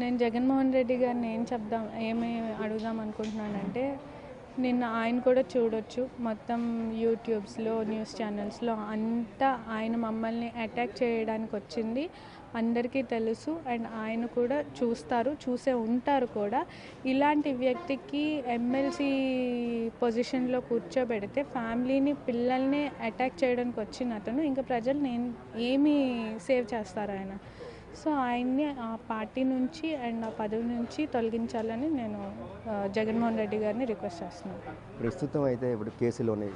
నేను జగన్మోహన్ రెడ్డి గారిని ఏమి అడుగుదాం అనుకుంటున్నానంటే, నిన్న ఆయన కూడా చూడొచ్చు మొత్తం యూట్యూబ్స్లో, న్యూస్ ఛానల్స్లో అంతా ఆయన మమ్మల్ని అటాక్ చేయడానికి వచ్చింది అందరికీ తెలుసు. అండ్ ఆయన కూడా చూసే ఉంటారు కూడా. ఇలాంటి వ్యక్తికి ఎమ్మెల్సీ పొజిషన్లో కూర్చోబెడితే ఫ్యామిలీని, పిల్లల్ని అటాక్ చేయడానికి వచ్చిన అతను ఇంకా ప్రజల్ని ఏమి సేవ్ చేస్తారు ఆయన? సో ఆయన్ని ఆ పార్టీ నుంచి అండ్ ఆ పదవి నుంచి తొలగించాలని నేను జగన్మోహన్ రెడ్డి గారిని రిక్వెస్ట్ చేస్తున్నాను. ప్రస్తుతం అయితే ఇప్పుడు కేసులోనే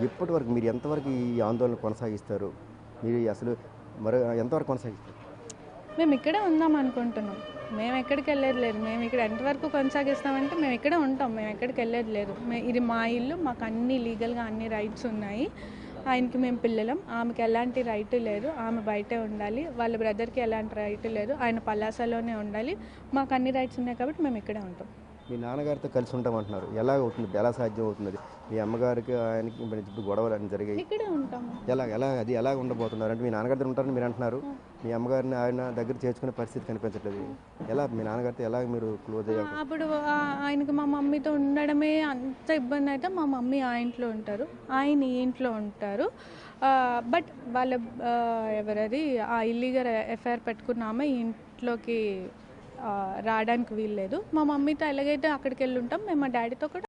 ఇప్పటి వరకు మీరు ఎంతవరకు ఈ ఆందోళన కొనసాగిస్తారు? మీరు అసలు ఎంతవరకు కొనసాగిస్తారు? మేము ఇక్కడే ఉందాం అనుకుంటున్నాం. మేము ఎక్కడికి వెళ్ళేది లేదు. మేము ఇక్కడ ఎంతవరకు కొనసాగిస్తామంటే మేము ఇక్కడే ఉంటాం. మేము ఎక్కడికి వెళ్ళేది లేదు. ఇది మా ఇల్లు, మాకు అన్ని లీగల్గా అన్ని రైట్స్ ఉన్నాయి. ఆయనకి మేము పిల్లలం, ఆమెకి ఎలాంటి రైట్ లేదు, ఆమె బయటే ఉండాలి. వాళ్ళ బ్రదర్కి ఎలాంటి రైట్ లేదు, ఆయన పలాసలోనే ఉండాలి. మాకు అన్ని రైట్స్ ఉన్నాయి కాబట్టి మేము ఇక్కడే ఉంటాం. మీ నాన్నగారితో కలిసి ఉంటామంటున్నారు, ఎలా అవుతుంది? ఎలా సాధ్యం అవుతుంది? మీ అమ్మగారికి ఆయనకి ఇప్పుడు గొడవలు అన్నీ జరిగాయి, ఇక్కడే ఉంటాము. ఎలా ఉండబోతున్నారు అంటే మీ నాన్నగారితో ఉంటారని మీరు అంటున్నారు. మీ అమ్మగారిని ఆయన దగ్గర చేర్చుకునే పరిస్థితి కనిపించట్లేదు. ఎలా మీ నాన్నగారితో ఎలా మీరు క్లోజ్ అయ్యారు? అప్పుడు ఆయనకి మా మమ్మీతో ఉండడమే అంత ఇబ్బంది అయితే మా మమ్మీ ఆ ఇంట్లో ఉంటారు, ఆయన ఈ ఇంట్లో ఉంటారు. బట్ వాళ్ళ ఎవరది ఆ ఇల్లీగల్ ఎఫ్ఐఆర్ పెట్టుకున్న ఆమె ఈ ఇంట్లోకి రావడానికి వీల్లేదు. మా మమ్మీతో ఎలాగైతే అక్కడికి వెళ్ళి ఉంటాం, మేము మా డాడీతో కూడా